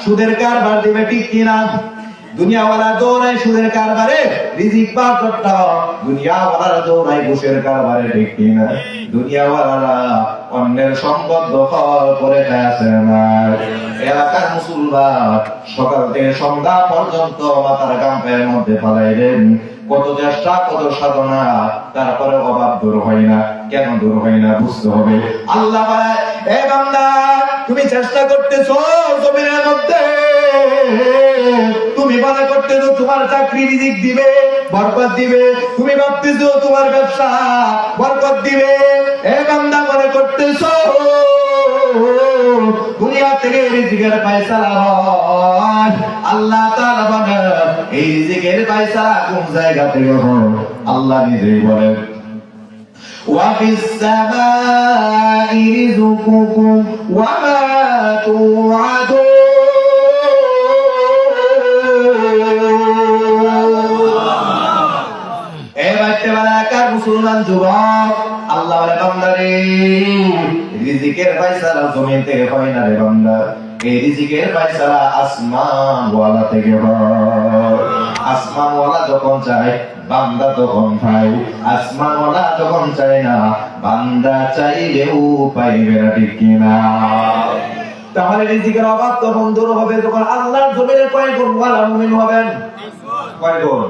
সুদের কারবার দিবে, ঠিক কিনা? দুনিয়াওয়ালা দৌড়ায় সুদের কারবারে রিজিক পাওয়ার জন্য, দুনিয়াওয়ালারা দৌড়ায় ঘুষের কারবারে, ঠিক কিনা? দুনিয়াওয়ালারা অন্যের সম্পদ দখল করে খাচ্ছে না। এলাকার মুসলমান সকাল থেকে সন্ধ্যা পর্যন্ত মাথার ঘাম পায়ের মধ্যে ফালাইলেন, কত চেষ্টা কত সাধনা, তারপরে অভাব দূর হয় না। কেন দূর হয় না? বুঝতে হবে। আল্লাহ বলে, এ বান্দা, তুমি চেষ্টা করতেছো জমিনের মধ্যে, তুমি মনে করতেছো তোমার চাকরি রিজিক দিবে, বরকত দিবে, তুমি ভাবতেছো তোমার ব্যবসা বরকত দিবে। এ বান্দা, মনে করতেছো দুনিয়া থেকে রিজিকের পয়সালা হয়। আল্লাহ তাআলা বলেন, এই রিজিকের পয়সালা কোন জায়গা থেকে হয়? আল্লাহ নিজেই বলেন, ওয়া ফিস সামাই রিজকুকুম ওয়া মা তুআদুন। মুসলমান যুবক, আল্লাহ বলে, বান্দারে, রিজিকের ফয়সালা জমি থেকে হয় না রে বান্দা, এই রিজিকের ফয়সালা আসমান ওয়ালা থেকে হয়। আসমান ওয়ালা যখন চায় বান্দা তখন পায়, আসমান ওয়ালা যখন চায় না বান্দা চাইলেও পাইবে না, ঠিক কিনা? তাহলে রিজিকের অভাব তখন দূর হবে যখন আল্লাহর জমিনে কয় গুণ ওয়ালা মুমিন হবেন। কয় গুণ?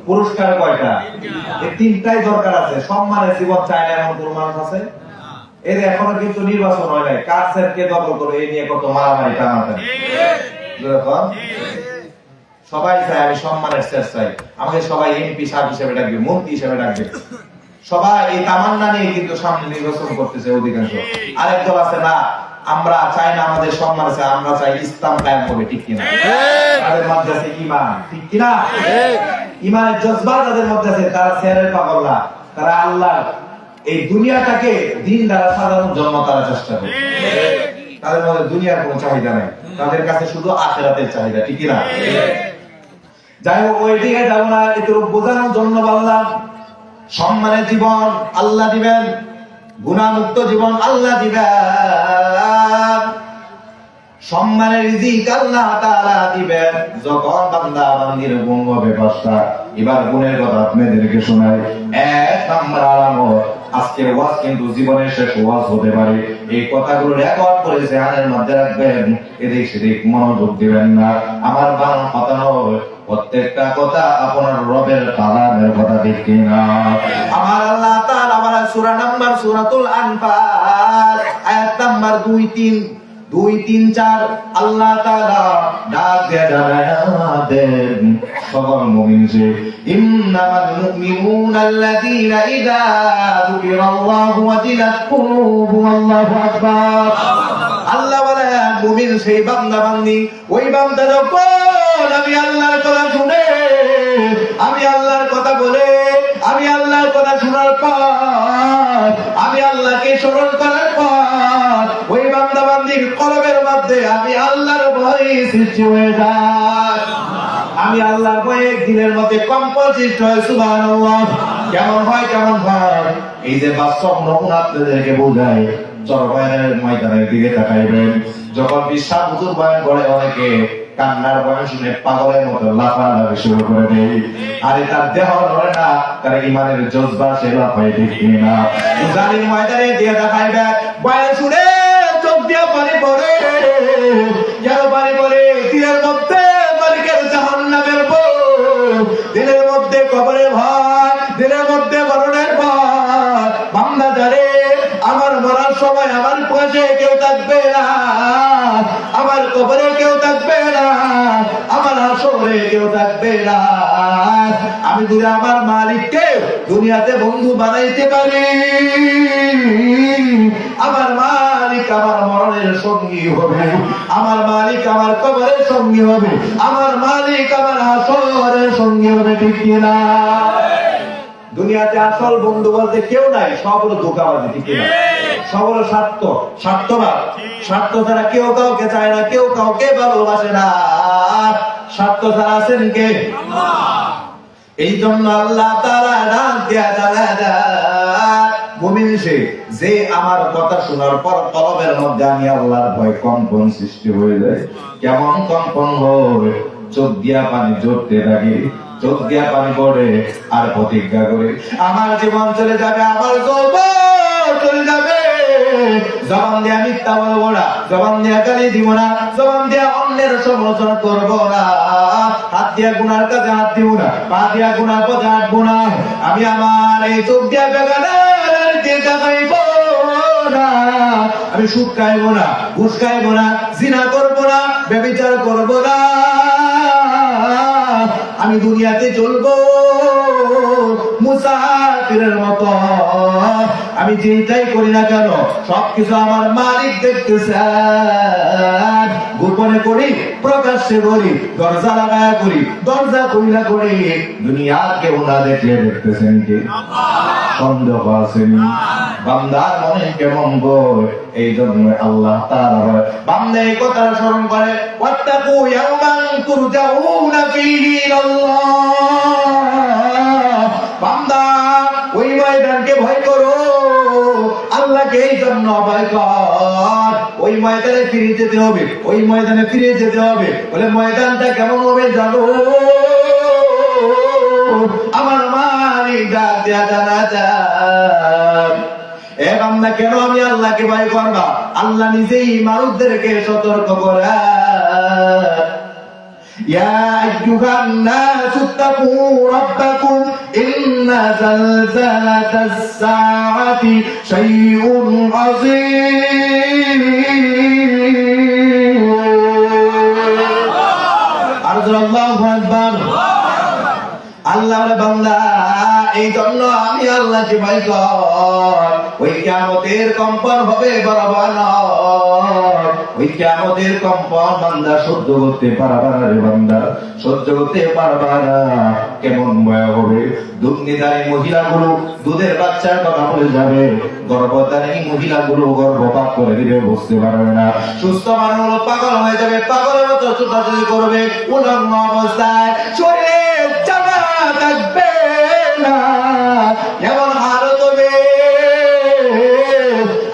পুরস্কার কয়টা? এই তিনটাই দরকার আছে। সম্মানের জীবন চায় না এমন কোন মানুষ আছে? এর এখনো কিন্তু নির্বাচন হয় নাই, কার সেটকে দখল করে এই নিয়ে কত মারামারি টানাটানি। সবাই চায় আমি সম্মানের সেট চাই, আমাকে সবাই এমপি সাহেব হিসেবে ডাকবে, মন্ত্রী হিসেবে ডাকবে, সবাই এই তামান্না নিয়ে কিন্তু সামনে নির্বাচন করতেছে অধিকাংশ। আরেক দল আছে, না, আমরা চাই না আমাদের সম্মান আছে, আমরা চাই ইসলাম কায়েম হবে, ঠিক কিনা? তাদের মধ্যে আছে ঈমান, ঠিক কিনা? ঈমানের জজবা যাদের মধ্যে আছে তারা শেরের পাগল না, তারা আল্লাহ এই দুনিয়াটাকে দিন দ্বারা সাজানোর জন্য তারা চেষ্টা করে। তাদের মধ্যে দুনিয়ার কোনো চাহিদা নাই, তাদের কাছে শুধু আখিরাতের চাহিদা, ঠিক কিনা? যাই হোক, ওই দিকে যাবো না, একটু বোঝানোর জন্য বললাম, সম্মানের জীবন আল্লাহ দিবেন, গুনাহমুক্ত জীবন আল্লাহ দিবেন, সম্মানের রিজিক আল্লাহ তাআলা দিবেন যখন বান্দা বান্দির গুণ হবে পাঁচটা। এবার গুণের কথা আপনাদেরকে শোনাই। এক নাম্বার আলামত, আজকের ওয়াজ কিন্তু জীবনের শেষ ওয়াজ হতে পারে, এই কথাগুলো রেকর্ড করে জেহানের মধ্যে রাখবেন, এদিক সেদিক মনোযোগ দিবেন না। আমার বানানো কথা নয়, প্রত্যেকটা কথা আপনার রবের কালামের কথা, ঠিক কিনা? আমার আল্লাহ তাআলা আমার সূরা নাম্বার সূরাতুল আনফাল আয়াত নাম্বার 2-3-4 আল্লাহ তাআলা ডাক দিয়ে জানাবেন সকল মুমিনকে, ইন্নামাল মুমিনুনা আল্লাযীনা ইযা যুকিরাল্লাহু ওয়াজিলাত কুলুবুহুম, আল্লাহু আকবার। আল্লাহ বলে, মুমিন সেই বান্দা বান্দি, ওই বান্দা যখন আমি আল্লাহর কথা শুনে, আমি আল্লাহর কথা বলে, আমি আল্লাহর কথা শোনার পর, আমি আল্লাহকে স্মরণ করার পর, ওই বান্দা বান্দির কলবের মধ্যে আমি আল্লাহর ভয় সৃষ্টি হয়ে যায়, আমি আল্লাহর ভয়ে দিলের মধ্যে কম্পন সৃষ্টি হয়। সুবহানাল্লাহ। কেমন হয়? কেমন হয়? এই যে বাস্তব নমুনা আপনাদেরকে বোঝায়, চরবয়ানের ময়দানের দিকে তাকাইবেন, যখন বিশ্বাস হুজুর বয়ান করে অনেকে কান্নার বয়ান শুনে পাগলের মতো লাফালাফি শুরু করে দেয়, আর তার দেহ নড়ে না, তার ইমানের জজবা সে লাফায়, ঠিক কিনা? উজানির ময়দানে দিয়ে দেখাইবে বয়ান শুনে চোখ দিয়ে পানি পড়ে, কেন পানি পড়ে? দিলের মধ্যে মালিকের জাহান্নামের ভয়, দিলের মধ্যে কবরের ভয়, দিলের মধ্যে মরণের ভয়। বান্দা জানে আমার মরার সময় আমার পাশে কেউ থাকবে না, আমার কবরে কেউ থাকবে না, আমার হাসরে কেউ থাকবে না। আমি যদি আমার মালিককে দুনিয়াতে বন্ধু বানাইতে পারি, আমার মালিক আমার মরণের সঙ্গী হবে, আমার মালিক আমার কবরের সঙ্গী হবে, আমার মালিক আমার হাসরের সঙ্গী হবে, ঠিক কিনা? দুনিয়াতে আসল বন্ধু বলতে কেউ নাই, সব হলো ধোঁকাবাজি, ঠিক কিনা? সব হলো স্বার্থবাদ। স্বার্থ ছাড়া কেউ কাউকে চায় না, কেউ কাউকে ভালোবাসে না। স্বার্থ ছাড়া আছেন কে? এই জন্য আল্লাহ তাআলা ডাক দেয়া মুমিন সে যে আমার কথা শোনার পর কলবের মধ্যে আমি আল্লাহর ভয় কম্পন সৃষ্টি হয়ে যায়। কেমন কম্পন হয়? চোখ দিয়া পানি ঝরতে থাকে, চোখ দিয়া পানি পড়ে আর প্রতিজ্ঞা করে আমার জীবন চলে যাবে, আমার যৌবন চলে যাবে। জবান দিয়ে মিথ্যা বলবো না, জবান দিয়ে গালি দিব না, জবান দিয়ে অন্যের সমালোচনা করবো না, হাত দিয়া গুনার কাছে হাত দিব না, পা দিয়া গুনার পথে হাঁটবো না। আমি আমার এই চোখ দিয়া বেগানার দিকে খাইবো না, আমি সুদ খাইবো না, ঘুষ খাইবো না, জিনা করবো না, ব্যভিচার করবো না। আমি দুনিয়াতে চলবো মুসাফিরের মতো। আমি যেটাই করি না কেন সবকিছু আমার মালিক দেখতেছেন। গোপনে করি, প্রকাশ্যে করি, দরজা লাগায়া করি, দরজা খুইলা করি, দুনিয়া কেউ না দেখলে দেখতেছেন কে? সন্দেহ আসেনি? বান্দার মনে কেমন বই? এই জন্য আল্লাহ তাআলা বান্দা এই কথা স্মরণ করে, ওয়াত্তাকু ইয়াওমান তুরজাউনা ফীহি ইলাল্লাহ। বান্দা ওই ময়দানকে ভয় করো, আল্লাহকে এই জন্য ভয় কর। ওই ময়দানে ফিরে যেতে হবে, ওই ময়দানে ফিরে যেতে হবে। বলে ময়দানটা কেমন হবে জানো? আমার মালিক ডাক দেয়া জানা যায়, এ বান্দা কেন আমি আল্লাহকে ভয় করবা? আল্লাহ নিজেই মানুষদেরকে সতর্ক করে, ইয়া আইয়ুহান নাসু তাকু রাব্বাকুম ইন্না যালজালাতাস সাআতি শাইউন আযীম। আল্লাহু আকবার। আল্লাহর বান্দা এই জন্য আমি আল্লাহকে ভয় কর। ওই কিয়ামতের কম্পন হবে বরাবর, ওই কিয়ামতের কম্পন বান্দা সহ্য করতে পারবা না রে বান্দা, সহ্য করতে পারবা না। কেমন ভয় হবে? দুধনিধারী মহিলাগুলো দুধের বাচ্চার কথা বলে যাবে, গর্ভধারী মহিলাগুলো গর্ভপাত করে দিবে, বুঝতে পারবে না। সুস্থ মানুষ পাগল হয়ে যাবে, পাগলের মতো ছোটাছুটি করবে, উলঙ্গ অবস্থায় শরীরে জামা থাকবে না, এমন হালত হবে।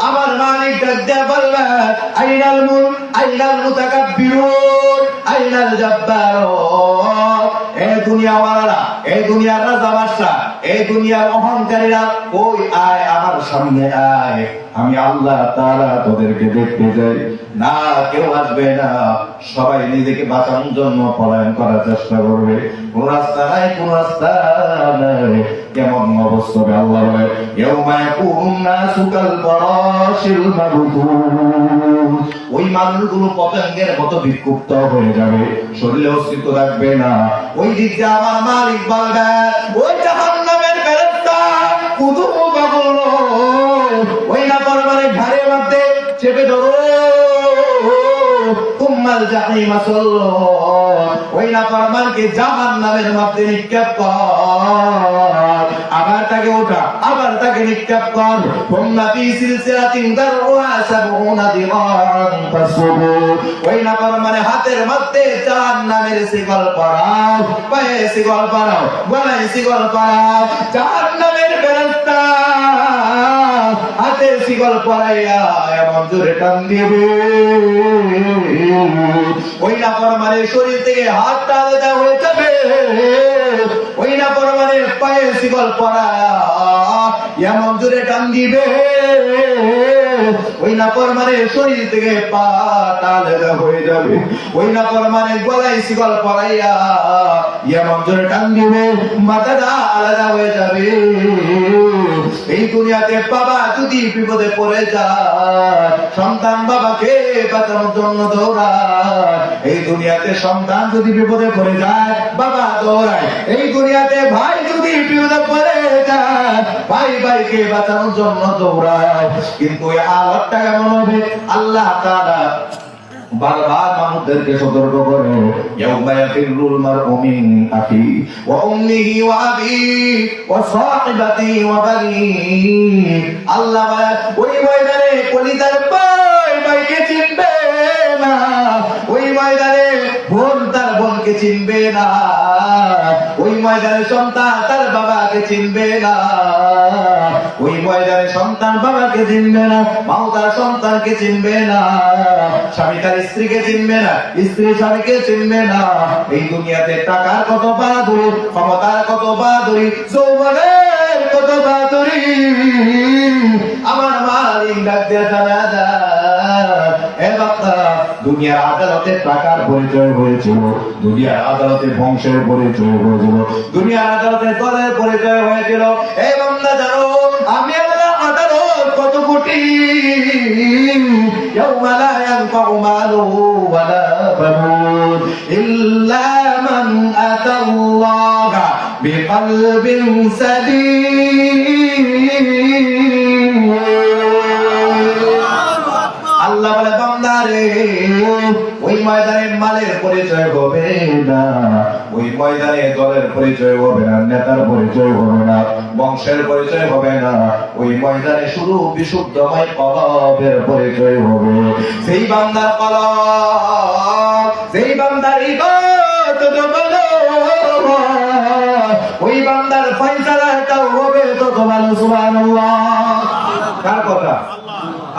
আমার মালিক ডাক দেয়া বলবে, আইনাল মুলক আইনাল মুতাকাব্বিরুন আইনাল জাব্বারুন। এই দুনিয়াওয়ালারা, এই দুনিয়ার রাজা বাদশা, এই দুনিয়ার অহংকারীরা কই আয়, আমার সামনে আয়, আমি আল্লাহ তাআলা তোদেরকে দেখতে যাই। না, কেউ আসবে না, সবাই নিজেকে বাঁচানোর জন্য পলায়ন করার চেষ্টা করবে। কোন রাস্তা নাই, কোন রাস্তা নাই। কেমন অবস্থা হবে আল্লাহ বলে, ইয়াউমা ইয়াকুনুন নাসু কাল ফারাশিল মাবথুস। ওই মানুষগুলো পতঙ্গের মতো বিক্ষুব্ধ হয়ে যাবে, শরীরে অস্তিত্ব থাকবে না। ওই দিক দিয়ে আমার মালিক বলবে, ওই জাহান্নামের ফেরেশতা কুদু বাবুল, ওই না পরমানে ঘাড়ের মধ্যে চেপে ধরো, তুম্মাল জাহিম সাল্লু, ওই না পরমানকে জাহান্নামের মধ্যে নিক্ষেপ কর। আবার তাকে ওঠা, আবার তাকে নিক্ষেপ কর। তুম্মা ফি সিলসিলাতিন দারউহা সাবউনা দিরান ফাসলুকু, ওই না পরমানে হাতের মধ্যে জাহান্নামের শিকল পরাও, পায়ে শিকল পরাও, গলায় শিকল পরাও। জাহান্নামের ফেরেশতা হাতে শিকল পরাইয়া এমন জোরে টান দিবে, ওই না পরমানের শরীর থেকে হাতটা আলাদা হয়ে যাবে। ওই না পরমানের পায়ে শিকল পরায়া এমন জোরে টান দিবে, ওই না পরমানের শরীর থেকে পাটা আলাদা হয়ে যাবে। ওই না পরমানের গলায় শিকল পরাইয়া এমন জোরে টান দিবে, মাথাটা আলাদা হয়ে যাবে। এই দুনিয়াতে বাবা যদি বিপদে পড়ে যায়, সন্তান বাবাকে বাঁচানোর জন্য দৌড়ায়। এই দুনিয়াতে সন্তান যদি বিপদে পড়ে যায়, বাবা দৌড়ায়। এই দুনিয়াতে ভাই যদি বিপদে পড়ে যায়, ভাই ভাইকে বাঁচানোর জন্য দৌড়ায়। কিন্তু এই আওয়াজটা কেমন হবে? আল্লাহ তাআলা বারবার মানুষদেরকে সতর্ক করে, ইয়াউমা ইয়াফিরুল মারউ মিন আখি ওয়া উম্মিহি ওয়া আবিহি ওয়া সাহিবাতিহি ওয়া বানিহি। আল্লাহ ওই ময়দানে কলিজার ভাই ভাইকে চিনবে না, ওই ময়দানে বোন তার বোনকে মাকে চিনবে না, ওই ময়দানে সন্তান তার বাবাকে চিনবে না, ওই ময়দানে সন্তান বাবাকে চিনবে না, মাও তার সন্তানকে চিনবে না, স্বামী তার স্ত্রীকে চিনবে না, স্ত্রী স্বামীকে চিনবে না। এই দুনিয়াতে টাকার কত বাহাদুরি, ক্ষমতার কত বাহাদুরি, যৌবনের কত বাহাদুরি, আমার মালিক ডাক দিয়ে জানা যায়, এ বাবা, দুনিয়ার আদালতে টাকার পরিচয় হয়েছিল, দুনিয়ার আদালতে বংশের পরিচয় হয়েছিল, দুনিয়ার আদালতে দলের পরিচয় হয়েছিল। এই বান্দা জানো, আমি আল্লাহ আদালত কত কোটি, ইয়াউমা লা ইয়ানফাউ মালুহু ওয়ালা বানুন ইল্লা মান আতাল্লাহা বিকলবিন সালিম। আল্লাহ বলে, বান্দারে, ওই ময়দানে মালের পরিচয় হবে না, ওই ময়দানে দলের পরিচয় হবে না, নেতার পরিচয় হবে না, বংশের পরিচয় হবে না, ওই ময়দানে শুধু বিশুদ্ধময় কলবের পরিচয় হবে। সেই বান্দার কলব, সেই বান্দার ইবাদত ভালো, ওই বান্দার ফয়সালাটাও হবে তত ভালো। সুবহানাল্লাহ। কার কথা?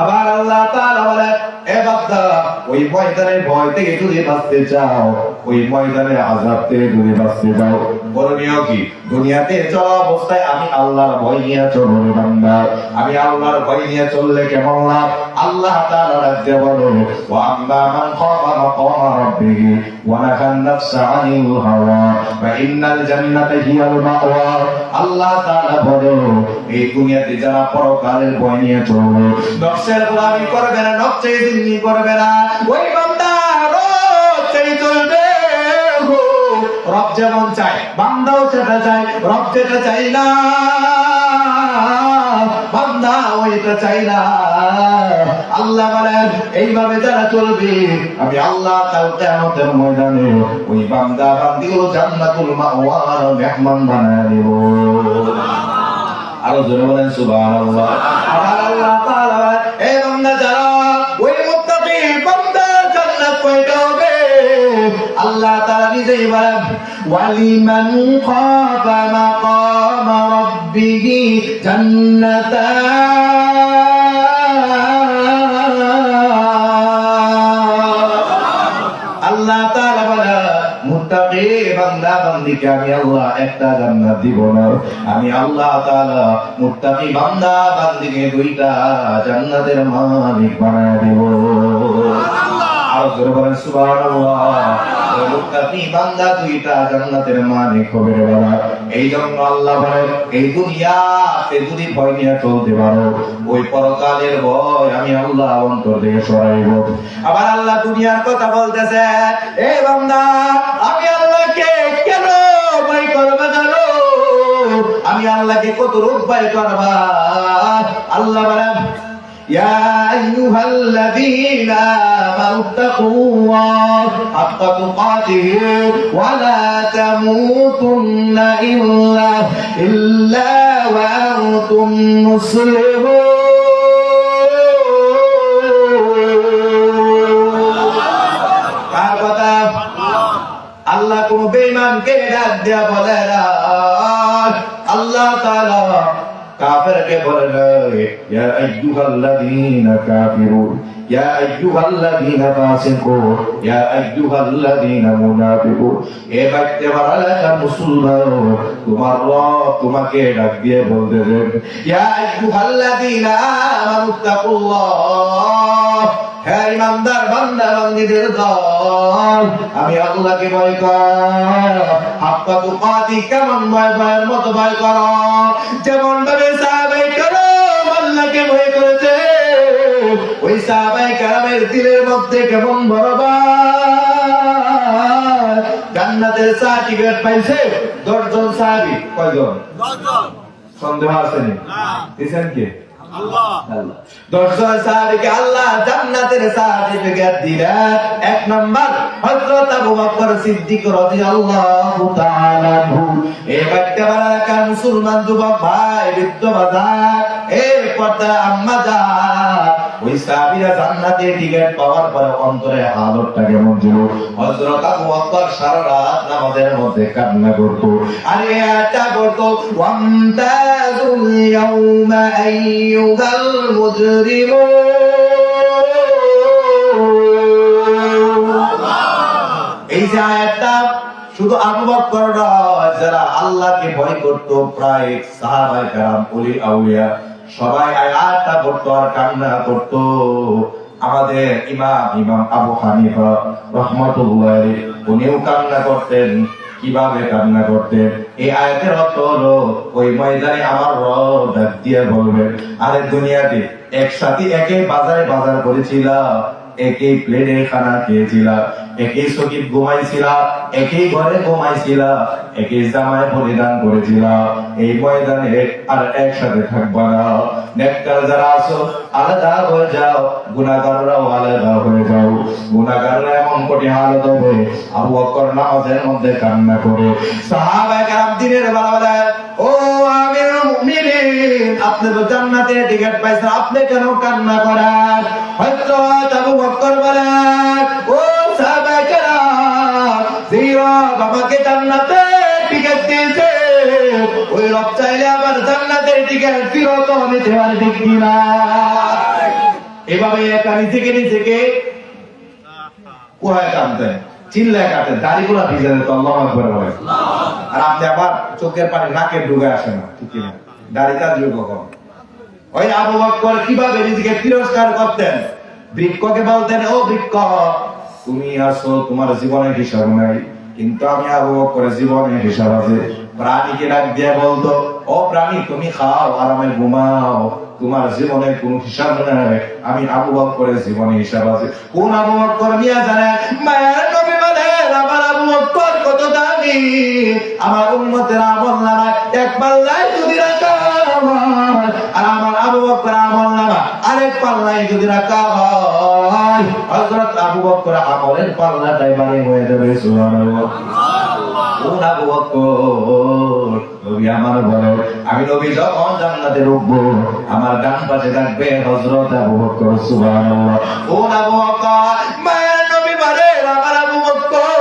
আবার আল্লাহ তাআলা বলেন, এ বান্দা, ওই ময়দানের ভয় থেকে যদি বাঁচতে চাও, ওই ময়দানের আযাব থেকে যদি বাঁচতে চাও, করণীয় কি? দুনিয়াতে চলা অবস্থায় আমি আল্লাহর ভয় নিয়ে চলবো বান্দা। আমি আল্লাহর ভয় নিয়ে চললে কেমন লাভ? আল্লাহ তাআলা রাজ্যে বলেন, ওয়া আম্মা মান খাফা মাকামা রাব্বিহি ওয়া নাহান নাফসা আনিল হাওয়া ফা ইন্নাল জান্নাতা হিয়াল মাওয়া। আল্লাহ তাআলা বলেন, এই দুনিয়াতে যারা পরকালের ভয় নিয়ে চলবে, নফসের গোলামি করবে না, নফসে জিন্নি করবে না, ওই বান্দা রব চাই চলবে। রব যেমন চায় বান্দাও সেটা চায়, রব যেটা চাই না বান্দা ওইটা চাই না। আল্লাহ বলেন, এইভাবে যারা চলবে, আমি আল্লাহ কাল কিয়ামতের ময়দানে ওই বান্দা বান্দিগুলো জান্নাতুল মাওয়ার মেহমান বানায় দেব। আরো জোরে বলেন সুবহানাল্লাহ। আবার আল্লাহ তাআলা বলেন, এই বান্দা যারা, ওই মুত্তাকি বান্দা জান্নাত পাইতে হবে। আল্লাহ তাআলা নিজেই বলেন, ওয়ালিমান খাফা মাকামা রাব্বিহি জান্নাতান। আল্লাহ তাআলা বলেন, মুত্তাকি বান্দা বান্দিকে আমি আল্লাহ একটা জান্নাত দিব না, আমি আল্লাহ তাআলা মুত্তাকি বান্দা বান্দিকে দুইটা জান্নাতের মালিক বানায় দেব। আর জোরে বলেন সুবহানাল্লাহ। ওই মুত্তাকি বান্দা দুইটা জান্নাতের মালিক হবে রে বাবা। এই জন্য আল্লাহ বলেন, এই দুনিয়াতে যদি ভয় নিয়ে চলতে পারো, ওই পরকালের ভয় আমি আল্লাহ অন্তর থেকে সরাইব। আবার আল্লাহ দুনিয়ার কথা বলতেছে, এই বান্দা, আমি আল্লাহকে কেন ভয় করবে জানো? আমি আল্লাহকে কত রূপ ভয় করবা? আল্লাহ বলেন, ইয়া আইয়ুহাল্লাযীনা আমানু তাকুল্লাহ হাক্কা তুকাতিহি ওয়া লা তামুতুন্না ইল্লা ওয়া আনতুম মুসলিমুন। কার কথা? আল্লাহ কোন বেঈমানকে ডাক দেয়া বলে না। আল্লাহ তাআলা কাফেরকে বলে না, ইয়া আইয়ুহাল্লাযীনা কাফিরুন, ইয়া আইয়ুহাল্লাযীনা ফাসিকুন, ইয়া আইয়ুহাল্লাযীনা মুনাফিকুন। এ বাক্যে বলা মুসলমান, তোমার রব তোমাকে ডাক দিয়ে বলতেছেন, ইয়া আইয়ুহাল্লাযীনা আমানু তাকুল্লাহ, হে ইমানদার বান্দা বান্দীদের দল, আমি আল্লাহকে ভয় কর। হাক্কা তুকাতি, কেমন ভয়ের মতো ভয় করো, যেমন ভাবে সাহাবায়ে কেরাম আল্লাহকে ভয় করেছে, ওই সাহাবায়ে কেরামের দিলের মধ্যে কেমন ভরবাদ। জান্নাতের সার্টিফিকেট পাইছে 10 জন সাহাবী। কয়জন? 10 জন। সন্দেহ আছে নি? দিছেন কে? আল্লাহ। 10 জন সাহাবীকে আল্লাহ জান্নাতের সার্টিফিকেট দিলেন। 1 নাম্বার হযরত আবু বকর সিদ্দিক রাদিয়াল্লাহু তাআলা আনহু। এই বাচ্চারা কান মুসলমান যুবক ভাই বৃদ্ধ বাজার এর পর্দা আম্মা জান ওই সাহাবীরা জান্নাতে টিকিট পাওয়ার পরে অন্তরে হালতটা কেমন ছিল? হযরত আবু বকর সারা রাত নামাজের মধ্যে কান্না করত আর এটা করত ওয়ামতাজুল ইয়াউমা আইয়ুহাল মুজরিমুন। এই যে আয়াতটা শুধু আবু বকর নয়, যারা আল্লাহকে ভয় করত প্রায় সাহাবায়ে কেরাম ওলি আউলিয়া সবাই আয়াতটা পড়তো আর কান্না করতো। আমাদের ইমাম আবু হানিফা রাহমাতুল্লাহ আলাইহি উনিও কান্না করতেন। কিভাবে কান্না করতেন? এই আয়াতের অর্থ হলো ওই ময়দানে আমার রব ডাক দিয়ে বলবেন, আরে দুনিয়াতে একসাথে একই বাজারে বাজার করেছিলাম, একই প্লেটে খানা খেয়েছিলাম, একই সকিত ঘুমাইছিলাম, একই ঘরে ঘুমাইছিলাম, একই জামায় পরিধান করেছিলাম। এই ময়দানে আর একসাথে থাকবা না। নেককার যারা আছো আলাদা হয়ে যাও, গুনাহগাররাও আলাদা হয়ে যাও। গুনাহগাররা এমন কঠিন হালত হবে। আবু বকর নামাজের মধ্যে কান্না করে সাহাবায়ে কেরাম দিনের বেলা বলে, ও আমিরুল মুমিনিন, আপনি তো জান্নাতে টিকিট পাইছেন, আপনি কেন কান্না করেন? হযরত আবু বকর বলেন, ও সাহাবায়ে কেরাম, যে রব আমাকে জান্নাতে টিকিট দিয়েছে ওই রব চাইলে আবার জান্নাতের টিকিট ফিরত নিতে পারে, ঠিক কিনা? এভাবে একা নিজেকে কুহায় কাঁদতেন, চিল্লায় কাঁদতেন, দাড়িগুলা ভিজে যেত। আল্লাহু আকবার বলে। আর আপনি আবার চোখের পানি নাকে ঢুকে আসে না, ঠিক কিনা? দাড়িটা দিয়ে কখন ওই আবু বকর কিভাবে নিজেকে তিরস্কার করতেন? বৃক্ষকে বলতেন, ও বৃক্ষ, তুমি আসো, তোমার জীবনের হিসাব নাই, কিন্তু আমি আবু বকরের জীবনের হিসাব আছে। প্রাণীকে ডাক দিয়ে বলতো, ও প্রাণী, তুমি খাও আর আমি ঘুমাও, তোমার জীবনের কোন হিসাব নাই, আমি আবু বকরের জীবনের হিসাব আছে। কোন আবু বকর মিয়া জানে? মায়ের নবী বলেন, আমার আবু বকর কত দামি, আমার উম্মতের আমলনামা এক পাল্লায় যদি রাখা হয়, আর আমার আবু বকর আমলনামা আরেক পাল্লায় যদি রাখা হয়, হযরত আবু বকর আমলের পাল্লাটাই ভারী হয়ে যাবে। সুবহানাল্লাহ। কোন আবু বকর? নবী আমার বলে, আমি নবী যখন জান্নাতে ঢুকবো আমার ডান পাশে থাকবে হযরত আবু বকর। সুবহানাল্লাহ। কোন আবু বকর? মায়ের নবী বলে, আমার আবু বকর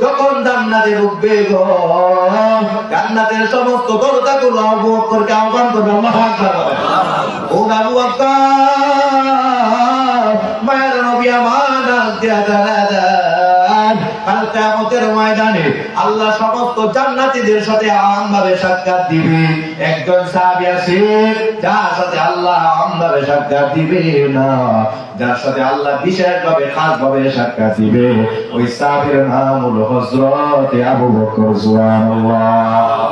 যখন জান্নাতে ঢুকবে গো, জান্নাতের সমস্ত দরজাগুলো আবু বকরকে আহ্বান করবে। আল্লাহু আকবার। কোন আবু বকর? মায়ের নবী আমার দিয়া জানালেন, কাল কিয়ামতের ময়দানে আল্লাহ সমস্ত জান্নাতীদের সাথে আমভাবে সাক্ষাৎ দিবে। একজন সাহাবী আছে যার সাথে আল্লাহ আমভাবে সাক্ষাৎ দিবে না, যার সাথে আল্লাহ বিশেষভাবে খাসভাবে সাক্ষাৎ দিবে। ওই সাহাবীর নাম হলো হযরত আবু বকর। সুবহানাল্লাহ।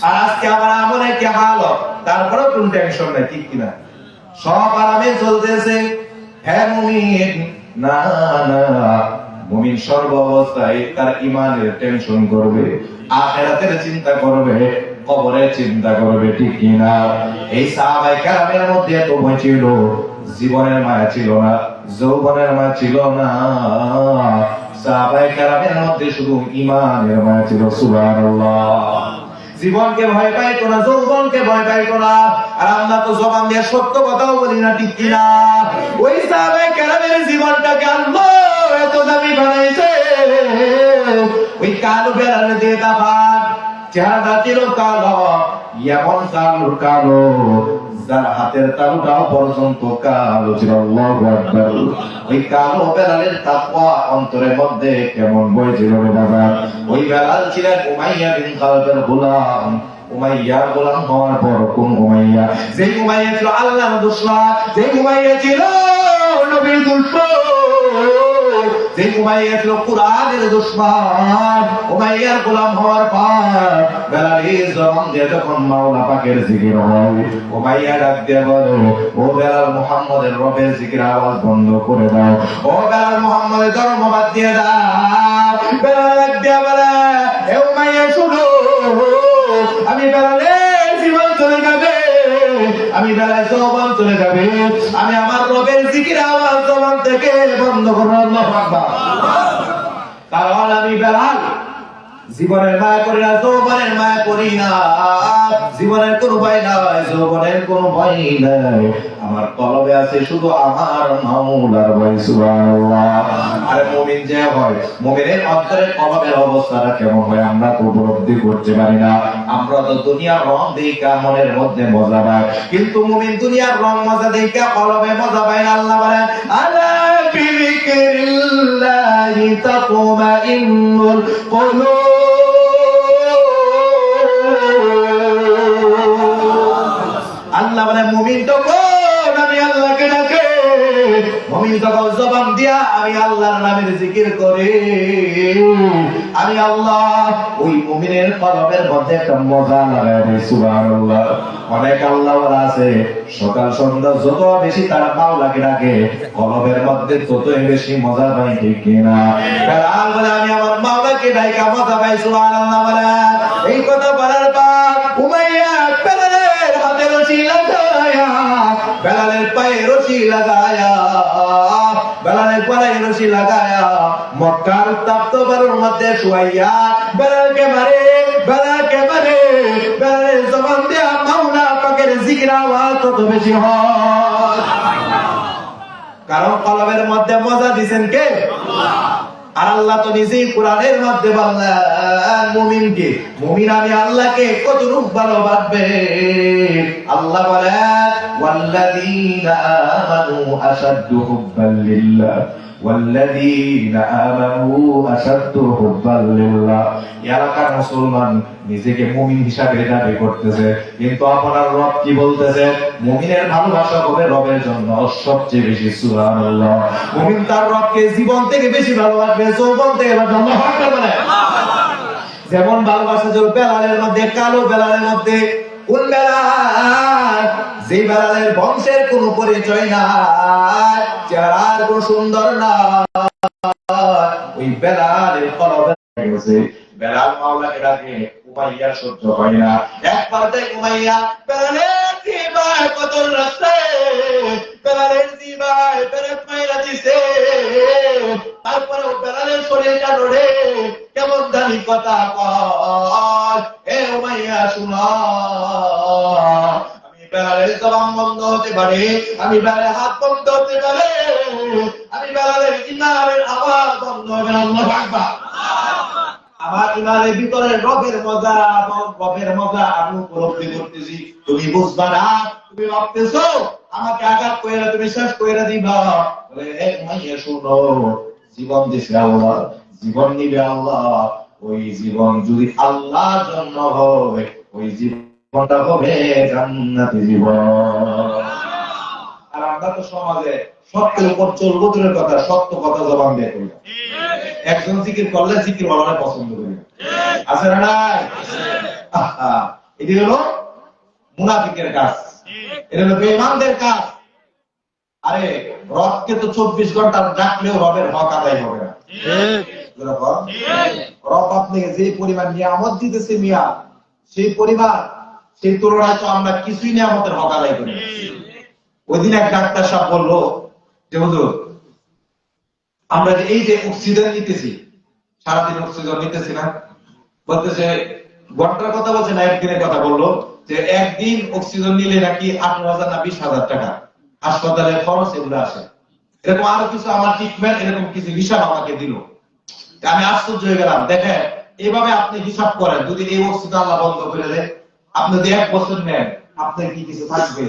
আর আজকে আমার আমলে কি হালত, তারপরেও কোন টেনশন নাই, ঠিক কিনা? সব আরামে চলতেছে। হ্যাঁ মুমিন, না না, মুমিন সর্ব অবস্থায় তার ঈমানের টেনশন করবে, আখিরাতের চিন্তা করবে, কবরের চিন্তা করবে, ঠিক কিনা? এই সাহাবায়ে কেরামের মধ্যে এত ভয় ছিল, জীবনের মায়া ছিল না, যৌবনের মায়া ছিল না, সাহাবায়ে কেরামের মধ্যে শুধু ঈমানের মায়া ছিল। সুবহানাল্লাহ। জীবনকে ভয় পাইতো না, যৌবনকে ভয় পাইতো না। আর আমরা তো জবান দিয়ে সত্য কথাও বলি না, ঠিক কিনা? ওই সাহাবায়ে কেরামের জীবনটাকে আল্লাহ এত দামি বানাইছে। ওই কালো বেড়ালে দিয়ে তাফান চেহারা ছিল কালো, এমন কালো কালো যার হাতের তালুটাও পর্যন্ত কালো ছিল। আল্লাহু আকবার। ওই কালো বেলালের তাকওয়া অন্তরের মধ্যে কেমন বইছিল রে বাবা। ওই বেলাল ছিলেন উমাইয়া বিন খালদের গোলাম। উমাইয়ার গোলাম হওয়ার পর কোন উমাইয়া? যে উমাইয়া ছিল আল্লাহর দুশমন, যে উমাইয়া ছিল নবীর দুশমন, যে উমাইয়া ছিল কুরআনের দুশমন। উমাইয়ার গোলাম হওয়ার পর বেলালের জবান দিয়ে যখন মাওলা পাকের জিকির হয়, উমাইয়া ডাক দিয়ে বলে, ও বেলাল, মুহাম্মদের রবের জিকির আওয়াজ বন্ধ করে দাও। ও বেলাল, মুহাম্মদের ধর্ম বাদ দিয়ে দাও। বেলাল ডাক দিয়ে বলে, এ উমাইয়া শুনো, আমি বেলালের জীবন চলে যাবে, চলে যাবে, আমি আমার রবের জিকির আওয়াজ জবান থেকে বন্ধ করব। আল্লাহু আকবার। কারণ আমি বেলাল জীবনের মায়া করি না, যৌবনের মায়া করি না। জীবনের কোনো ভয় নাই, যৌবনের কোনো ভয় নাই। আমার কলবে আছে শুধু আমার মাওলার ভয়। সুবহানাল্লাহ। আরে মুমিন যে হয়, মুমিনের অন্তরের কলবের অবস্থাটা কেমন হয় আমরা তো উপলব্ধি করতে পারি না। আমরা তো দুনিয়ার রং দেখা মনের মধ্যে মজা পাই, কিন্তু মুমিন দুনিয়ার রং মজা দেখা কলবে মজা পায় না। আল্লাহ বলে আলা বিযিকরিল্লাহি তাতমাইন্নুল কুলুব। আল্লাহ বলে মুমিন তখন আমি আল্লাহকে ডাকে, মুমিন তখন জবান দিয়া আমি আল্লাহর নামের জিকির করে, আমি আল্লাহ ওই মুমিনের কলবের মধ্যে একটা মজা লাগাই দেই। সুবহানাল্লাহ। অনেক আল্লাহওয়ালা আছে সকাল সন্ধ্যা যত বেশি তারা মাওলাকে ডাকে কলবের মধ্যে ততই বেশি মজা পাই, ঠিক কিনা? বেলাল বলে আমি আমার মাওলাকে ডাইকা মজা পাই। সুবহানাল্লাহ। বলে এই কথা বলার পর উমাইয়া বেলালের হাতে রশি লাগায়া, বেলালের পায়ে রশি লাগায়া, বেলালের পায়ে রশি লাগায়া মক্কার উত্তপ্ত বালুর মধ্যে শুয়াইয়া বেলালকে মারে, বেলালকে মারে। বেলালের জবান দিয়া মাওলা পাকের জিকির আওয়াজ তত বেশি হয়, কারণ কলবের মধ্যে মজা দিবেন কে? আল্লাহ। আর আল্লাহ তো নিজেই কোরআনের মধ্যে বললেন মুমিনকে, মুমিন আমি আল্লাহকে কত রূপ ভালোবাসবে। আল্লাহ বলেন ওয়াল্লাযীনা আমানু আশাদ্দু হুব্বান লিল্লাহ, ওয়াল্লাযীনা আমানু আশাদ্দু হুব্বান লিল্লাহ। এলাকার মুসলমান নিজেকে মুমিন হিসাবে দাবি করতেছে, কিন্তু আপনার রব কি বলতেছে? মুমিনের ভালোবাসা হবে রবের জন্য সবচেয়ে বেশি। সুবহানাল্লাহ। মুমিন তার রবকে জীবন থেকে বেশি ভালোবাসবে, যৌবন থেকে। আল্লাহু আকবার বলে যেমন ভালোবাসা যে বেলালের মধ্যে, কালো বেলালের মধ্যে কোন বেলাল? যে বেলালের বংশের কোনো পরিচয় নাই, চেহারার কোনো সুন্দর না, ওই বেলালের কলবে গেছে। বেলাল মাওলাকে ডাকে, উমাইয়া সহ্য হয় না। একবার দেখ উমাইয়া বেলালের জিবায় কতল রাখছে, বেলালের জিবায় পেরেক মাইরা দিছে। তারপরে বেলালের শরীরটা নড়ে, কেমন জানি কথা কয়, এ উমাইয়া শুনো, আমি বেলালের জবান বন্ধ হতে পারে, আমি বেলালের হাত বন্ধ হতে পারে, আমি বেলালের ইমামের আওয়াজ বন্ধ হবে না। আল্লাহু আকবার। আমার ইমানের ভিতরে রবের মজা, রবের মজা আমি উপলব্ধি করতেছি। তুমি বুঝবা না, তুমি ভাবতেছো আমাকে আঘাত করে তুমি শেষ করে দিবা। মাইয়া শুনো, জীবন দিছে আল্লাহ, জীবন নিবে আল্লাহ। ওই জীবন যদি আল্লাহর জন্য হয়, ওই জীবনটা হবে জান্নাতি জীবন। আর আমরা তো সমাজে সত্যের উপর চলবো দূরের কথা, সত্য কথা জবান দিয়ে করি। একজন জিকির করলে জিকির বলাটা পছন্দ করি, আছে না নাই? এটি হলো মুনাফিকের কাজ, এটা হলো বেঈমানদের কাজ। আরে রবকে তো 24 ঘন্টা ডাকলেও রবের হক আদায় হবে না। রব আপনি যে পরিমাণ নিয়ামত দিতেছে মিয়া, সেই পরিমাণ, সেই তুলনায় তো আমরা কিছুই নিয়ামতের হক আদায় করি। ওই দিন এক ডাক্তার সাহেব বললো যে হুজুর, আমরা যে এই যে অক্সিজেন নিতেছি, সারাদিন অক্সিজেন নিতেছি না, বলতেছে ঘন্টার কথা বলছে না, একদিনের কথা বললো যে একদিন অক্সিজেন নিলে নাকি 18,000 না 20,000 টাকা হাসপাতালের খরচ এগুলো আসে। এরকম আরো কিছু আমার ট্রিটমেন্ট, এরকম কিছু হিসাব আমাকে দিল। আমি আশ্চর্য হয়ে গেলাম। দেখেন এইভাবে আপনি হিসাব করেন, যদি এই অক্সিজেন আল্লাহ বন্ধ করে দেয়, আপনি যদি 1 বছর নেন, আপনার কি কিছু থাকবে?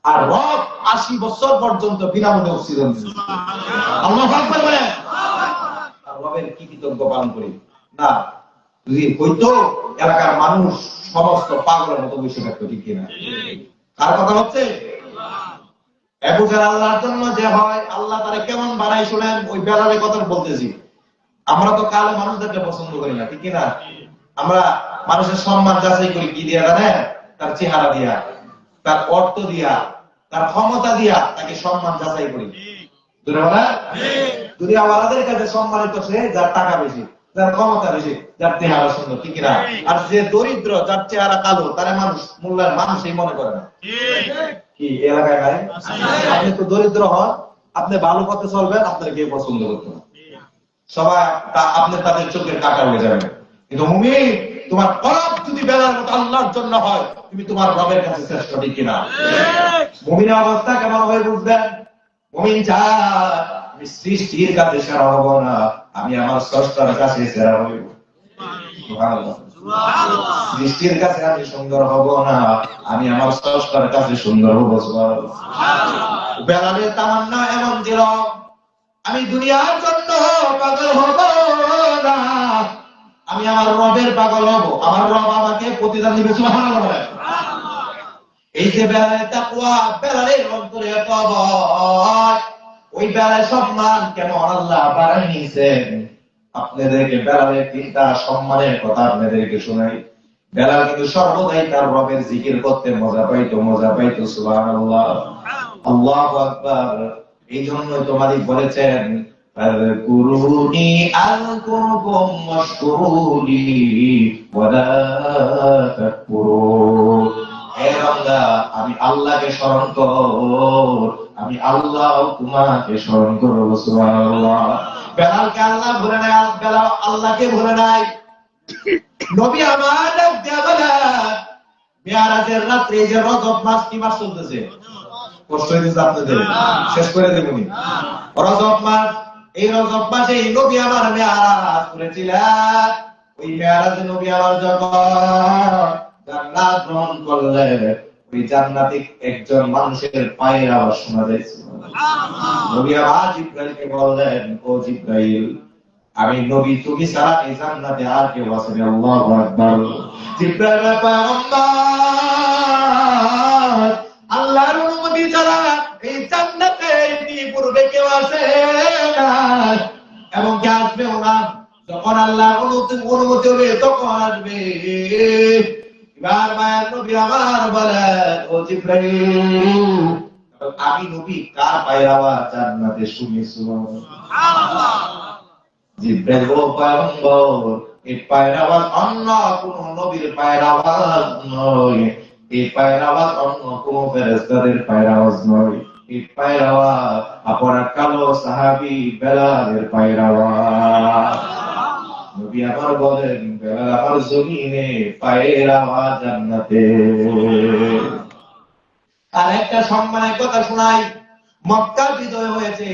আর রব 80 বছর পর্যন্ত বিনামূল্যে অক্সিজেন দিচ্ছে। আল্লাহু আকবার বলেন। আর রবের কি কৃতজ্ঞ পালন করি না? যদি হইতো এলাকার মানুষ সমস্ত পাগলের মতো বসে থাকতো, ঠিক কিনা? কার কথা হচ্ছে? আবু জাহল আল্লাহর জন্য যে হয়, আল্লাহ তারে কেমন বানাই শুনেন। ওই বেলালের কথা বলতেছি। আমরা তো কালো মানুষদেরকে পছন্দ করি না, ঠিক কিনা? আমরা মানুষের সম্মান যাচাই করি কি দিয়া জানেন? তার চেহারা দিয়া, তার অর্থ দিয়া, তার ক্ষমতা দিয়া তাকে সম্মান যাচাই করি। যদি আমাদের কাছে সম্মানিত সে যার টাকা বেশি, তার ক্ষমতা বেশি, যার চেহারা সুন্দর, ঠিক না? আর যে দরিদ্র, যার চেহারা কালো, তারা মানুষ মূল্যায়ন মানুষই মনে করে না। কি এলাকায় নাই? আপনি তো দরিদ্র হন, আপনি ভালো পথে চলবেন, আপনার কেউ পছন্দ করতে না, সবাই আপনি তাদের চোখের কাটা হয়ে যাবেন। কিন্তু মুমিন, তোমার কলব যদি বেলার মতো আল্লাহর জন্য হয়, তুমি তোমার রবের কাছে শ্রেষ্ঠ, ঠিক কিনা? মুমিনের অবস্থা কেমন হয় বুঝবেন? মুমিন চায় আমি সৃষ্টির কাছে সেরা হব না, আমি আমার স্রষ্টার কাছে সেরা হইব। সুবহানাল্লাহ। সৃষ্টির কাছে আমি সুন্দর হব না, আমি আমার স্রষ্টার কাছে সুন্দর হব। সুবহানাল্লাহ। বেলালের তামান্না এমন ছিল, আমি দুনিয়ার জন্য পাগল হব না, আমি আমার রবের পাগল হব, আমার রব আমাকে প্রতিদান দিবে। সুবহানাল্লাহ। এই যে বেলালের তাকওয়া, বেলালের অন্তরে এত ভয়, ওই বেলায় সম্মান কেমন আল্লাহ বাড়াই নিয়েছেন। আপনাদেরকে বেলালের 3টা সম্মানের কথা আপনাদেরকে শোনাই। বেলাল কিন্তু সর্বদাই তার রবের জিকির করতে মজা পাইতো। সুবহানাল্লাহ, আল্লাহু আকবার। এই জন্য তো মালিক বলেছেন, ফাযকুরুনি আযকুরকুম ওয়াশকুরুলি ওয়ালা তাকফুরুন। হে বান্দা, আমি আল্লাহকে স্মরণ কর, আমি আল্লাহ তোমাকে স্মরণ করব। সুবহানাল্লাহ। বেলালকে আল্লাহ ভুলে নাই, বেলাল আল্লাহকে ভুলে নাই। নবী আমার মেয়ারাজের রাত্রে, যে রজব মাস, কি মাস চলতেছে? কষ্ট হইতেছে আপনাদের? শেষ করে দেবনি। রজব মাস, এই রজব মাসে নবী আমার মেয়ারাজ করেছিলেন। ওই মেয়ারাজে নবী আমার যখন জান্নাত গ্রহণ করলেন, ওই জান্নাতিক একজন মানুষের পায়ের আওয়াজ শোনা যাইছিল। নবী আমার জিবরাইলকে বললেন, ও জিবরাইল, আমি নবী, তুমি ছাড়া এই জান্নাতে আর কেউ আছে না? আল্লাহু আকবার। জিবরাইল পয়গম্বর, আল্লাহর অনুমতি ছাড়া এই জান্নাতে পূর্বে কেউ আছে না, এবং কে আসবেও না। যখন আল্লাহর অনুমতি হবে তখন আসবে। এবার মায়ের নবী আমার বলেন, ও জিবরাইল, আমি নবী কার পায়ের আওয়াজ জান্নাতে শুনেছি? সুবহানাল্লাহ। জিবরাইল বলল, পয়গম্বর, এই পায়ের আওয়াজ অন্য কোন নবীর পায়ের আওয়াজ নয়, এই পায়ের আওয়াজ অন্য কোন ফেরেশতাদের পায়ের আওয়াজ নয়, এই পায়ের আওয়াজ আপনার কালো সাহাবী বেলালের পায়ের আওয়াজ। নবী আমার বলেন, বেলাল আমার জমিনে, পায়ের আওয়াজ জান্নাতে। আর একটা সম্মানের কথা শোনাই। মক্কা বিজয় হয়েছে,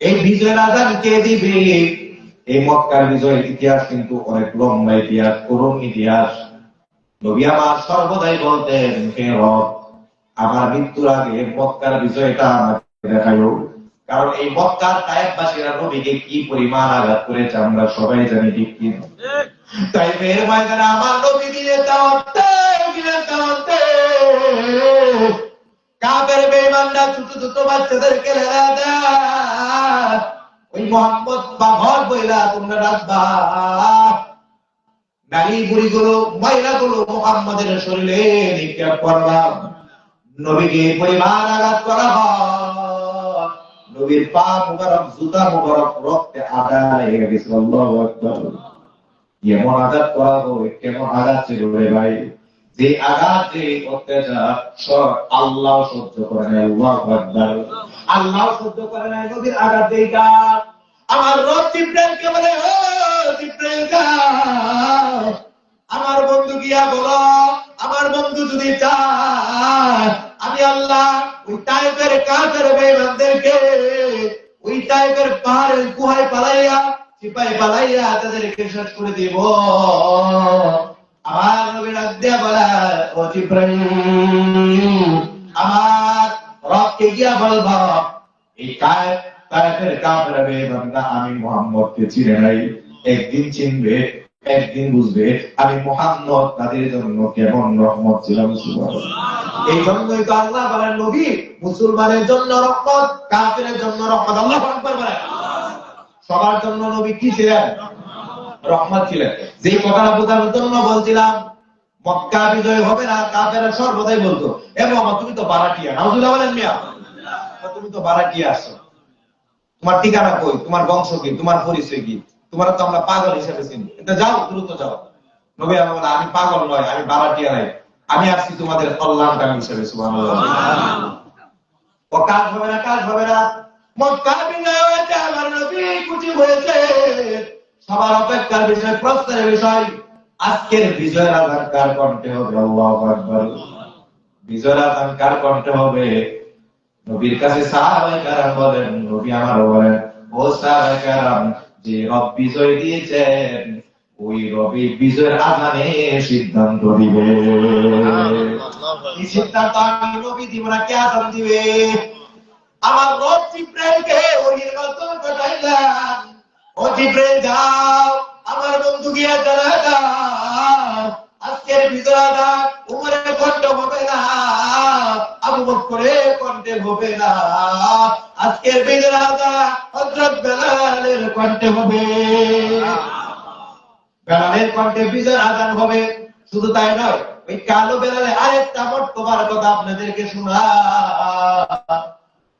এই বিজয়ের আযান কে দিবে? এই মক্কার বিজয়ের ইতিহাস কিন্তু অনেক লম্বা ইতিহাস, করুণ ইতিহাস। নবী আমার সর্বদাই বলতেন, হে রব, আমার মৃত্যুর আগে মক্কার বিজয়টা আমাকে দেখাইও। কারণ এই মক্কার তায়েফবাসীরা নবীকে কি পরিমাণ আঘাত করেছে আমরা সবাই জানি, ঠিক কি? তাই মেয়ের ময়দানে আমার নবী দিলে কাফের বেঈমানরা ছোট ছোট বাচ্চাদেরকে লেলা দেয়, ওই মুহাম্মদ বা ঘর বইলা তোমরা রাখবা, নারী বুড়িগুলো, মহিলাগুলো মুহাম্মদের শরীরে নিক্ষেপ করবা। নবীকে পরিমাণ আঘাত করা হয়, নবীর পা মুবারক, জুতা মুবারক রক্তে আদায় হয়ে গেছে। আল্লাহু আকবার। এমন আঘাত করা হয়, কেমন আঘাত ছিল রে ভাই, যে আঘাত, যে অত্যাচার সব আল্লাহ সহ্য করে নাই। আল্লাহু আকবার। আল্লাহ সহ্য করে নাই নবীর আঘাত। দেইগা আমার রব জিবরাইলকে বলে, ও জিবরাইল, আমার বন্ধু গিয়া বলো, আমার বন্ধু যদি চায়, আমি আল্লাহ ওই তায়েফের কাফের বেঈমানদেরকে ওই তায়েফের পাহাড়ের গুহায় পালাইয়া, সিপাই পালাইয়া তাদেরকে শেষ করে দিব। আমার নবী ডাক দিয়া বলে, ও জিবরাইল, আমার রবকে গিয়া বলবা, এই তায়েফের কাফের বেঈমানরা আমি মুহাম্মদকে চিনে নাই, একদিন চিনবে, একদিন বুঝবে আমি মুহাম্মদ তাদের জন্য কেমন রহমত ছিলাম। সুবহানাল্লাহ। এই জন্যই তো আল্লাহ বলেন, নবী মুসলমানের জন্য রহমত, কাফেরের জন্য রহমত। আল্লাহু আকবার বলেন। সবার জন্য নবী কি ছিলেন? রহমত ছিলেন। যে কথাটা বোঝানোর জন্য বলছিলাম, মক্কা বিজয় হবে না, কাফেররা সর্বদাই বলতো, এ বাবা তুমি তো বারাটিয়া। নাউজুবিল্লাহ বলেন মিয়া, তুমি তো বারাটিয়া আসছো। তোমার ঠিকানা কই, তোমার বংশ কি, তোমার পরিচয় কি? তোমার তো আমরা পাগল হিসেবে চিনি, এটা যাও, দ্রুত যাও। নবী আমার বলে, আমি পাগল নয়, আমি বারাটিয়া নাই, আমি আসছি তোমাদের কল্যাণকামী হিসেবে। সুবহানাল্লাহ। ও কাজ হবে না, কাজ হবে না। মক্কার বিজয় হয়েছে, আমার নবী খুশি হয়েছে। সবার অপেক্ষার বিষয়, প্রশ্নের বিষয়, আজকের বিজয়ের আযান কার কণ্ঠে হবে? আল্লাহু আকবার। বিজয়ের আযান কার কণ্ঠে হবে? নবীর কাছে সাহাবায়ে কেরাম বলেন, নবী আমার বলেন, ও সাহাবায়ে কেরাম, যে রব বিজয় দিয়েছেন ওই রবি বিজয়ের আযানে সিদ্ধান্ত দিবে। এই সিদ্ধান্ত আমি নবী দিব না, কে আযান দিবে? আমার রব জিবরাইলকে ওহির মাধ্যমে পাঠাইলেন, ও জিবরাইল যাও আমার বন্ধু গিয়া জানা দাও, আজকের বিজয় আযান উমরের কণ্ঠে হবে না, আবু বকরের কণ্ঠে হবে না, আজকের বিজয় আযান হযরত বেলালের কণ্ঠে হবে। বেলালের কণ্ঠে বিজয় আযান হবে। শুধু তাই নয়, ওই কালো বেলালে আরেকটা মর্তবার কথা আপনাদেরকে শোনা।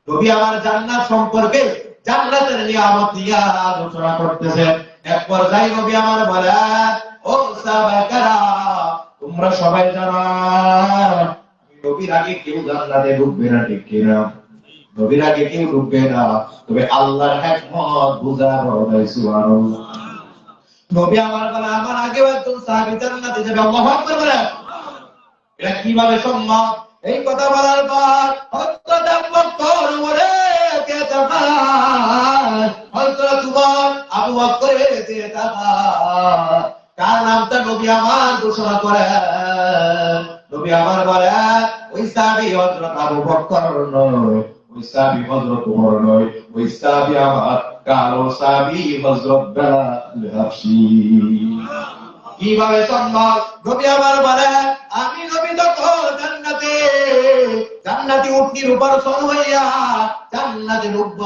নবী আমার জান্নাত সম্পর্কে, জান্নাতের নিয়ামত নিয়ে আলোচনা করতেছেন। এক পর্যায়ে নবী আমার বলেন, ও সাহাবায়ে কেরাম, তোমরা সবাই জানো নবীর আগে কেউ জান্নাতে ঢুকবে না, ঠিক কিনা? নবীর আগে কেউ ঢুকবে না, তবে আল্লাহর হিকমত বুঝার হবে। সুবহানাল্লাহ। নবী আমার বলে, আমার আগে একজন সাহাবী জান্নাতে যাবে। আল্লাহু আকবার বলেন। এটা কিভাবে সম্ভব? এই কথা বলার পর হযরত আবু বকর ওমরের দিকে তাকায়, হযরত উমর আবু বকরের দিকে তাকায়। কার নামটা নবী আমার ঘোষণা করেন? নবী আমার বলেন, ওই সাহাবী হযরত আবু বকর নয়, ওই সাহাবী হযরত উমর নয়, ওই সাহাবী আমার কালো সাহাবী হযরত বেলাল হাবশী। কিভাবে সম্ভব? নবী আমার বলেন, আমি নবী যখন জান্নাতে, জান্নাতি উটনির উপর সর হইয়া জান্নাতে ঢুকব,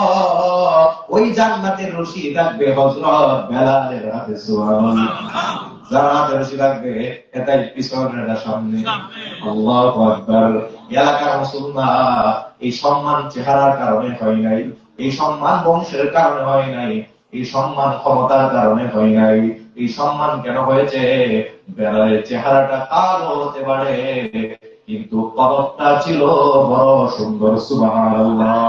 ওই জান্নাতের রশি থাকবে হযরত বেলালের হাতে। সুবহানাল্লাহ। জান্নাতের রশি থাকবে, এটাই পিছনে না সামনে? আল্লাহু আকবার। এলাকার মুসলমান, এই সম্মান চেহারার কারণে হয় নাই, এই সম্মান বংশের কারণে হয় নাই, এই সম্মান ক্ষমতার কারণে হয় নাই। এই সম্মান কেন হয়েছে? বেলালের চেহারাটা কালো হতে পারে, কিন্তু কলবটা ছিল বড় সুন্দর। সুবহানাল্লাহ।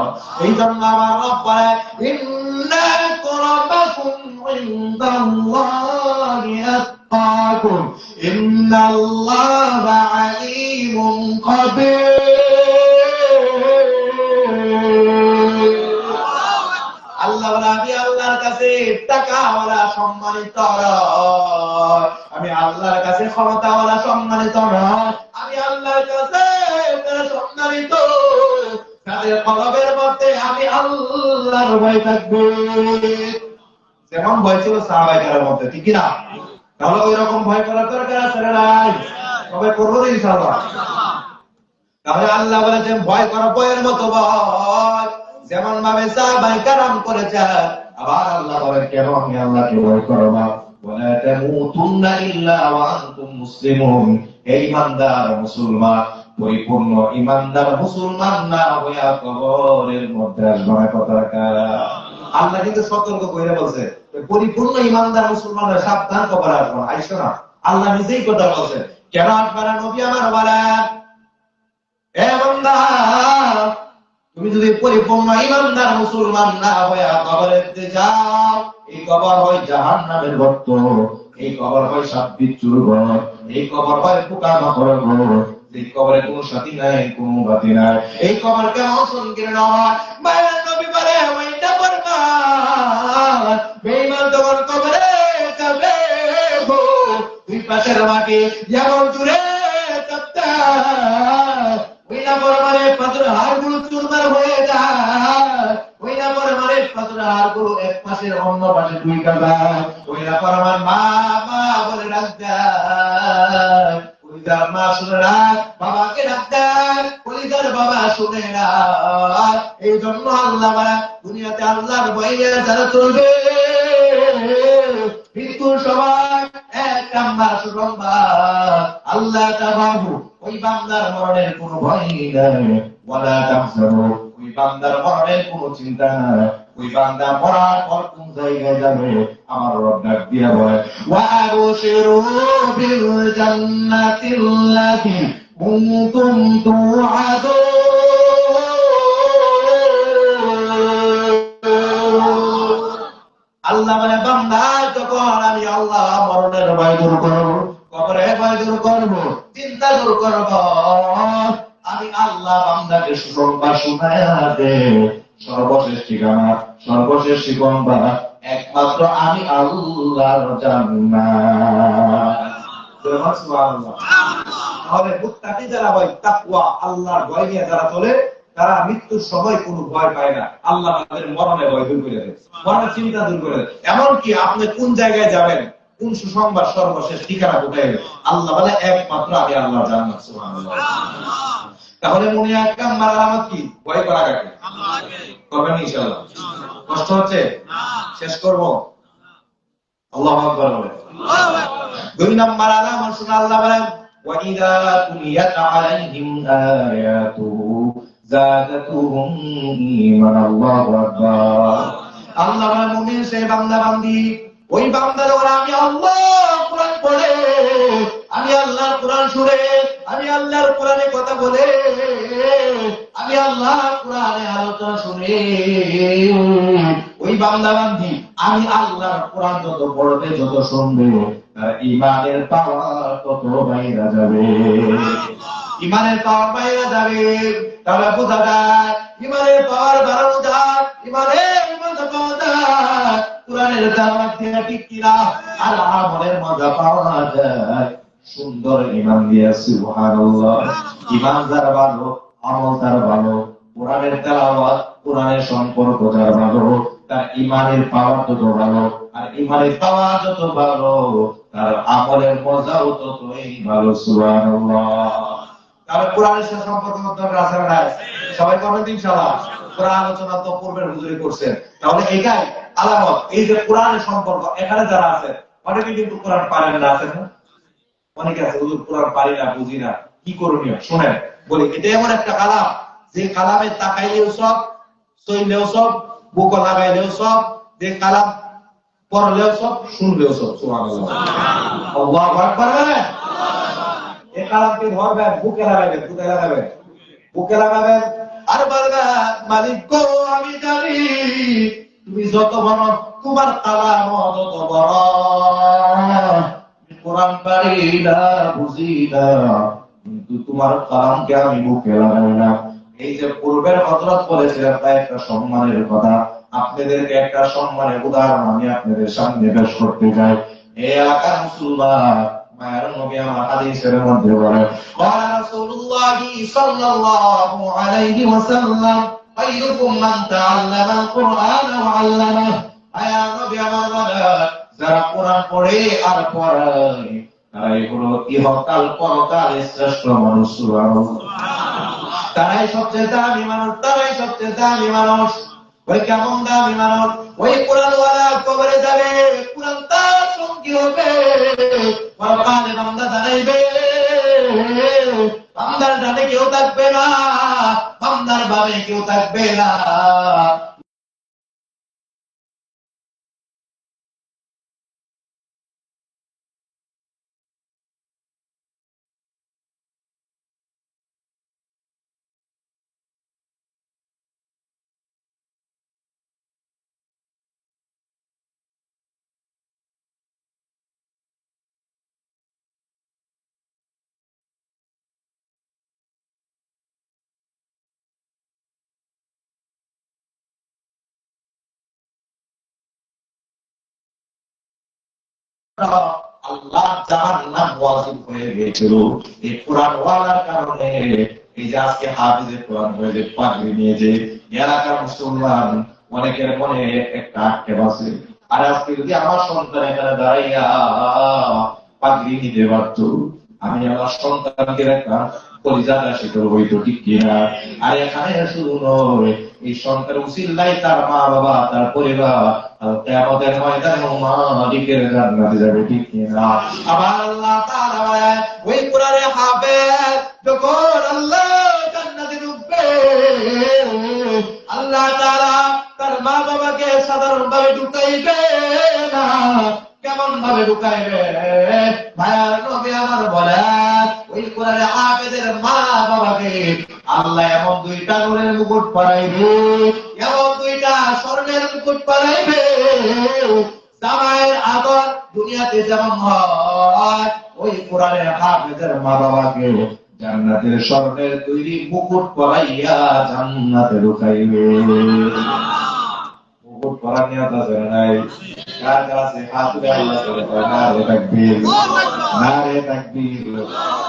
এই জন্য আমার রব বলে, ইন্না আকরামাকুম ইনদাল্লাহি আতকাকুম ইন্নাল্লাহা আলীমুন খাবীর। আল্লাহ বলে, আমি আল্লাহর কাছে টাকাওয়ালা সম্মানিত নয়, আমি আল্লাহর কাছে ক্ষমতাওয়ালা সম্মানিত নয়, আমি আল্লাহর কাছে সম্মানিত তাদের কলবের মধ্যে আমি আল্লাহর ভয় থাকবে। যেমন ভয় ছিল সাহাবায়ে কেরামের মধ্যে, ঠিক না? তাহলে ওই রকম ভয় করার দরকার আছে না নাই? সবাই করবো তো ইনশাআল্লাহ। তাহলে আল্লাহ বলেছেন, ভয় করা বয়ের মতো ভয়, যেমন ভাবে সাহাবায়ে কেরাম করেছে। আবার আল্লাহ বলেন, কেন আমি আল্লাহকে ভয় করব না? ওয়ালা তামুতুন্না ইল্লা ওয়া আনতুম মুসলিমুন। হে ঈমানদার মুসলমান, পরিপূর্ণ ঈমানদার মুসলমান না হইয়া কবরের মধ্যে আসবে না। কথা কারা? আল্লাহ কিন্তু সতর্ক করে বলছে, পরিপূর্ণ ঈমানদার মুসলমানরা সাবধান, কবরে আসবে না, আইসো না। আল্লাহ নিজেই কথা বলছে। কেন আসবে না? নবী আমার বলেন, হে বান্দা, তুমি যদি পরিপূর্ণ ঈমানদার মুসলমান না হয়ে কবরেতে যাও, এই কবর হয় জাহান্নামের গর্ত, এই কবর হয় সাপ বিচ্ছুর ঘর, এই কবর হয় পোকামাকড়ের ঘর, এই কবরে কোনো সাথী নাই, কোনো বাতি নাই। এই কবর কেমন সংকীর্ণ হয়? মায়ের নবী বলে, ওইটা বরবাদ, বেঈমান তোমার কবরে যাবে গো, দুই পাশের মাটি যেমন দূরে চাপতা, ওই না পরমারে পাথরের হাড়গুলো চুরমার হয়ে যায়, ওই না পরমারে পাথরের হাড়গুলো এক পাশের অন্য পাশে দুই কাটা, ওই না পরমার মা মা বলে ডাক দেয়, কলিজার মা শুনে না, বাবাকে ডাক দেয়, কলিজার বাবা শুনে না। এই জন্য আল্লাহ বলে, দুনিয়াতে আল্লাহর ভয়ে যারা চলবে, মৃত্যুর সময় এক নাম্বার সুসংবাদ, আল্লাহ তাআলা ওই বান্দার মরণের কোনো ভয় নাই, ওয়ালা তাহজানু, ওই বান্দার মরণের কোনো চিন্তা নাই, ওই বান্দা মরার পর কোন জায়গায় যাবে আমার রব ডাক দিয়া বলে ওয়া আবশিরু বিল জান্নাতিল্লাতি কুনতুম তুআদুন। আল্লাহ বলে বান্দা যখন আমি আল্লাহ মরণের ভয় দূর করব, কবরের ভয় দূর করব, চিন্তা দূর করব, আমি আল্লাহ বান্দাকে সুসংবাদ শোনায়া দেব সর্বশেষ ঠিকানা, সর্বশেষ ঠিকানা একমাত্র আমি আল্লাহর জান্নাত। সুবহানাল্লাহ। তাহলে মুত্তাকি যারা হয়, তাকওয়া আল্লাহর ভয় নিয়ে যারা চলে, তারা মৃত্যুর সময় কোনো ভয় পায় না। আল্লাহ তাদের মরণে ভয় দূর করে দেয়, মরণের চিন্তা দূর করে দেয়। এমনকি আপনি কোন জায়গায় যাবেন, কোন সুসংবাদ সর্বশেষ ঠিকানা কোথায়, আল্লাহ বলে একমাত্র আমি আল্লাহর জান্নাত। সুবহানাল্লাহ। তাহলে মনে রাখলাম আলামত কি? ভয় করা কাকে? আল্লাহকে। করবেন ইনশাআল্লাহ? কষ্ট হচ্ছে? শেষ করব। আল্লাহু আকবার বলে। আল্লাহু আকবার। দুই নাম্বার আলামত শুনে আল্লাহ বলেন ওয়া ইযা তুলিয়াত আলাইহিম আয়াতুহু যাদাতুহুম ঈমান। আল্লাহু আকবার। আল্লাহ বলেন মুমিন সেই বান্দা বান্দি, ওই বান্দার ওরা আমি আল্লাহ কোরআন পড়ে, আমি আল্লাহর কোরআন শুনে, আমি আল্লাহর কোরআনে কথা বলে, আমি আল্লাহর কোরআনে আলোচনা শুনে, ওই বান্দা বান্দি আমি আল্লাহর কোরআন যত পড়বে, যত শুনবে, তার ঈমানের পাওয়ার তত বাইরে যাবে, ঈমানের পাওয়ার বাইরে যাবে। তাহলে বোঝা যায় ঈমানের পাওয়ার বাড়ানো যায়, ঈমানের মজা পাওয়া যায় কোরআনের তেলাওয়াত দিয়ে, ঠিক কিনা? আর আমলের মজা পাওয়া যায় সুন্দর ঈমান দিয়ে। সুবহানাল্লাহ। ঈমান যার ভালো, আমল তার ভালো, কোরআনের তেলাওয়াত, কোরআনের সম্পর্ক যার ভালো, তার ঈমানের পাওয়ার তত ভালো, আর ঈমানের পাওয়ার যত ভালো, তার আমলের মজাও ততই ভালো। সুবহানাল্লাহ। তাহলে কোরআনের সাথে সম্পর্ক দরকার আছে না? সবাই করবেন ইনশাআল্লাহ। কোরআন আলোচনা তো পূর্বের হুজুরি করছেন, তাহলে এটাই আলামত। এই যে কোরআনের সম্পর্ক, এখানে যারা আছে অনেকে কিন্তু কোরআন পারেন না, আছে না? অনেকে আছে হুজুর কোরআন পারি না, বুঝি না, কি করণীয়? শুনেন বলি, এটা এমন একটা কালাম যে কালামে তাকাইলেও সব, সইলেও সব, বুক লাগাইলেও সব, যে কালাম পড়লেও সব, শুনলেও সব। সুবহানাল্লাহ। আল্লাহু আকবার। এই কালামকে ধরবেন, বুকে লাগাবেন, কোথায় লাগাবেন? বুকে লাগাবেন আর বলবেন মালিক গো আমি জানি তুমি যত বড়, তোমার কালাম যত বড়, কোরআন পারি না, বুঝি না, কিন্তু তোমার কালামকে আমি বুকে লাগাই না। এই যে পূর্বের হযরত বলেছিলেন, তাই একটা সম্মানের কথা, আপনাদেরকে একটা সম্মানের উদাহরণ আমি আপনাদের সামনে পেশ করতে চাই। এই এলাকার মুসলমান মায়ের নবী আমার হাদিসের মধ্যে বলেন, ওয়া রাসূলুল্লাহি সাল্লাল্লাহু আলাইহি ওয়াসাল্লাম খায়রুকুম মান তাআল্লামা আল কুরআন ওয়া আল্লামা। আয়া নবী আমার বলেন, যারা কোরআন পড়ে আর পড়ায় তারাই হলো ইহকাল পরকালের শ্রেষ্ঠ মানুষ। সুবহানাল্লাহ। তারাই সবচেয়ে দামি মানুষ, তারাই সবচেয়ে দামি মানুষ। ওই কেমন দামি মানুষ? ওই কোরআনওয়ালা কবরে যাবে, কোরআন তার সঙ্গী হবে, পরকালে বান্দা দাঁড়াইবে, বান্দার ডানে কেউ থাকবে না, বান্দার বামে কেউ থাকবে না। আল্লাহ জাহান্নাম ওয়াজিব হয়ে গিয়েছিল এই কোরআন ওয়ালার কারণে। এই যে আজকে হাফিজে কোরআন হয়ে যে পাগড়ি নিয়ে যে এলাকার মুসলমান অনেকের মনে একটা আক্ষেপ আছে, আর আজকে যদি আমার সন্তান এখানে দাঁড়াইয়া পাগড়ি নিতে পারত, আমি আমার সন্তানকে একটা কলিজাটা শিখর হইতো, ঠিক কিনা? আর এখানে শুধু নয়, এই সন্তান উসিল্লাই তার মা বাবা, তার পরিবার কিয়ামতের ময়দানে মালিকের জান্নাতে যাবে, ঠিক কিনা? আবার আল্লাহ তাআলা বলেন, ওই কোরআনের হাফেজ যখন আল্লাহ জান্নাতে ঢুকবে, আল্লাহ তাআলা তার মা বাবা ভাবে ঢুকাইবে না, কেমন ভাবে ঢুকাইবে? ভাইয়ার নবী আমার বলেন, ওই কোরআনে আবেদের মা বাবাকে আল্লাহ এমন দুইটা নূরের মুকুট পরাইবে, এমন দুইটা স্বর্ণের মুকুট পরাইবে, জামাইয়ের আদর দুনিয়াতে যেমন হয়, ওই কোরআনে আবেদের মা বাবাকে জান্নাতের স্বর্ণের তৈরি মুকুট পরাইয়া জান্নাতে ঢুকাইবে। মুকুট পরার নিয়ত আছে নাই? কার কাছে হাত তুলে আল্লাহ করে নারে তাকবীর, নারে তাকবীর।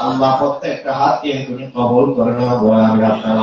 আল্লাহ প্রত্যেকটা হাতকে তুমি কবুল করে নাও। আমি আপনার